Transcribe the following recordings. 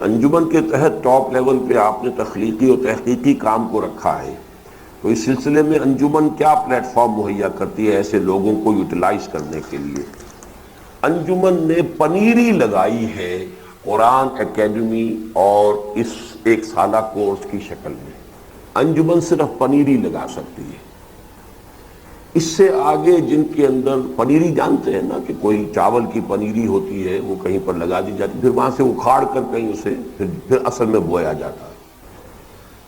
انجمن کے تحت top level پہ آپ نے تخلیقی اور تحقیقی کام کو رکھا ہے، تو اس سلسلے میں انجمن کیا پلیٹ فارم مہیا کرتی ہے ایسے لوگوں کو یوٹیلائز کرنے کے لیے؟ انجمن نے پنیری لگائی ہے قرآن اکیڈمی اور اس ایک سالہ کورس کی شکل میں۔ انجمن صرف پنیری لگا سکتی ہے، اس سے آگے جن کے اندر پنیری جانتے ہیں نا کہ کوئی چاول کی پنیری ہوتی ہے، وہ کہیں پر لگا دی جاتی، پھر وہاں سے اکھاڑ کر کہیں اسے پھر اصل میں بویا جاتا ہے،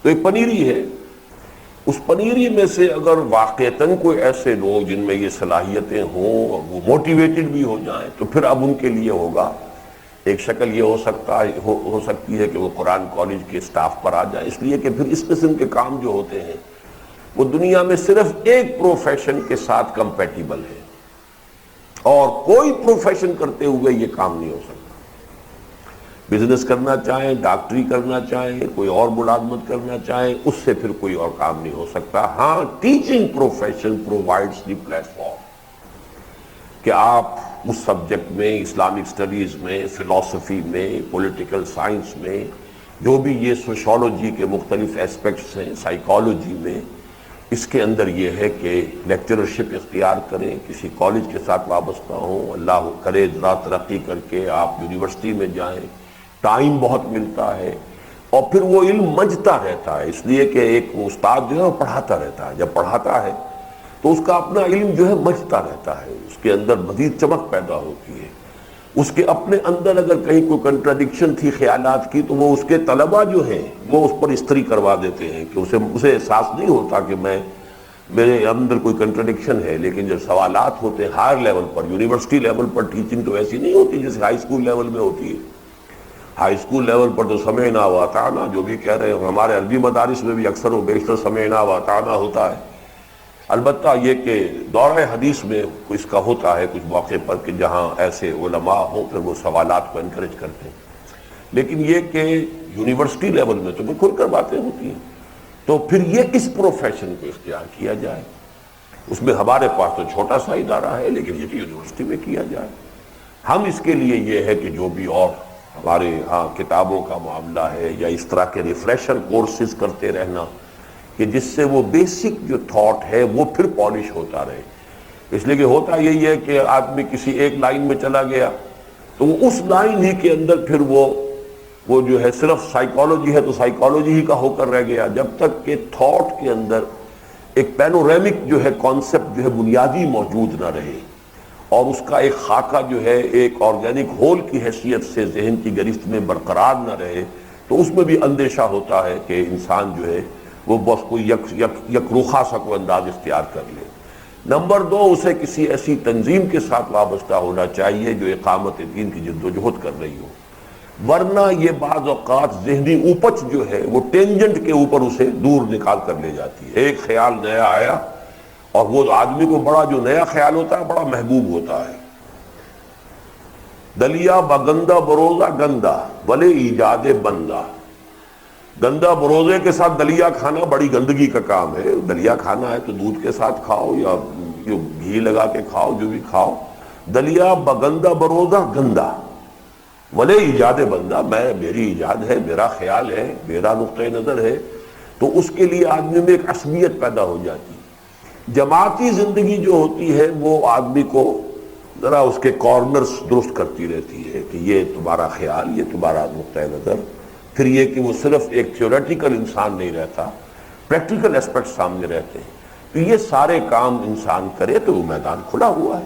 تو ایک پنیری ہے۔ اس پنیری میں سے اگر واقعتاً کوئی ایسے لوگ جن میں یہ صلاحیتیں ہوں اور وہ موٹیویٹڈ بھی ہو جائیں، تو پھر اب ان کے لیے ہوگا ایک شکل یہ ہو سکتی ہے کہ وہ قرآن کالج کے سٹاف پر آ جائیں، اس لیے کہ پھر اس قسم کے کام جو ہوتے ہیں وہ دنیا میں صرف ایک پروفیشن کے ساتھ کمپیٹیبل ہے، اور کوئی پروفیشن کرتے ہوئے یہ کام نہیں ہو سکتا۔ بزنس کرنا چاہیں، ڈاکٹری کرنا چاہیں، کوئی اور ملازمت کرنا چاہیں، اس سے پھر کوئی اور کام نہیں ہو سکتا۔ ہاں، ٹیچنگ پروفیشن پرووائڈس دی پلیٹ فارم کہ آپ اس سبجیکٹ میں، اسلامک اسٹڈیز میں، فلاسفی میں، پولیٹیکل سائنس میں، جو بھی یہ سوشولوجی کے مختلف ایسپیکٹس ہیں، سائیکالوجی میں، اس کے اندر یہ ہے کہ لیکچررشپ اختیار کریں، کسی کالج کے ساتھ وابستہ ہوں، اللہ کرے ذرا ترقی کر کے آپ یونیورسٹی میں جائیں، ٹائم بہت ملتا ہے، اور پھر وہ علم منجتا رہتا ہے، اس لیے کہ ایک استاد جو ہے وہ پڑھاتا رہتا ہے، جب پڑھاتا ہے تو اس کا اپنا علم جو ہے منجتا رہتا ہے، اس کے اندر مزید چمک پیدا ہوتی ہے۔ اس کے اپنے اندر اگر کہیں کوئی کنٹراڈکشن تھی خیالات کی، تو وہ اس کے طلباء جو ہیں وہ اس پر استری کروا دیتے ہیں کہ اسے احساس نہیں ہوتا کہ میرے اندر کوئی کنٹراڈکشن ہے، لیکن جب سوالات ہوتے ہیں ہائر لیول پر، یونیورسٹی لیول پر ٹیچنگ تو ایسی نہیں ہوتی جیسے ہائی اسکول لیول میں ہوتی ہے۔ ہائی اسکول لیول پر تو سمعنا و اطعنا جو بھی کہہ رہے ہیں، ہمارے عربی مدارس میں بھی اکثر و بیشتر سمعنا و اطعنا ہوتا ہے۔ البتہ یہ کہ دورہ حدیث میں اس کا ہوتا ہے کچھ موقع پر کہ جہاں ایسے علماء ہوں پھر وہ سوالات کو انکریج کرتے ہیں، لیکن یہ کہ یونیورسٹی لیول میں تو کھل کر باتیں ہوتی ہیں۔ تو پھر یہ کس پروفیشن کو اختیار کیا جائے؟ اس میں ہمارے پاس تو چھوٹا سا ادارہ ہے، لیکن یہ کہ یونیورسٹی میں کیا جائے۔ ہم اس کے لیے یہ ہے کہ جو بھی اور ہمارے ہاں کتابوں کا معاملہ ہے یا اس طرح کے ریفریشر کورسز کرتے رہنا کہ جس سے وہ بیسک جو تھاٹ ہے وہ پھر پالش ہوتا رہے، اس لیے کہ ہوتا یہی ہے کہ آدمی کسی ایک لائن میں چلا گیا تو وہ اس لائن ہی کے اندر پھر وہ جو ہے صرف سائیکالوجی ہے تو سائیکالوجی ہی کا ہو کر رہ گیا، جب تک کہ تھاٹ کے اندر ایک پینورامک جو ہے کانسیپٹ جو ہے بنیادی موجود نہ رہے، اور اس کا ایک خاکہ جو ہے ایک آرگینک ہول کی حیثیت سے ذہن کی گرفت میں برقرار نہ رہے، تو اس میں بھی اندیشہ ہوتا ہے کہ انسان جو ہے وہ بس کوئی یک روخا سا کوئی انداز اختیار کر لے۔ نمبر دو، اسے کسی ایسی تنظیم کے ساتھ وابستہ ہونا چاہیے جو اقامت دین کی جد و جہد کر رہی ہو، ورنہ یہ بعض اوقات ذہنی اوپچ جو ہے وہ ٹینجنٹ کے اوپر اسے دور نکال کر لے جاتی ہے۔ ایک خیال نیا آیا اور وہ آدمی کو بڑا جو نیا خیال ہوتا ہے بڑا محبوب ہوتا ہے۔ دلیا بگندہ بروزہ گندا ولے ایجاد بندہ، گندا بروزے کے ساتھ دلیا کھانا بڑی گندگی کا کام ہے۔ دلیا کھانا ہے تو دودھ کے ساتھ کھاؤ یا گھی لگا کے کھاؤ، جو بھی کھاؤ۔ دلیا بگندہ بروزہ گندا ولے ایجاد بندہ، میری ایجاد ہے، میرا خیال ہے، میرا نقطۂ نظر ہے، تو اس کے لیے آدمی میں ایک عصبیت پیدا ہو جاتی ہے۔ جماعتی زندگی جو ہوتی ہے وہ آدمی کو ذرا اس کے کارنرز درست کرتی رہتی ہے کہ یہ تمہارا خیال، یہ تمہارا نقطۂ نظر، پھر یہ کہ وہ صرف ایک تھیوریٹیکل انسان نہیں رہتا، پریکٹیکل اسپیکٹ سامنے رہتے ہیں۔ تو یہ سارے کام انسان کرے تو وہ میدان کھلا ہوا ہے۔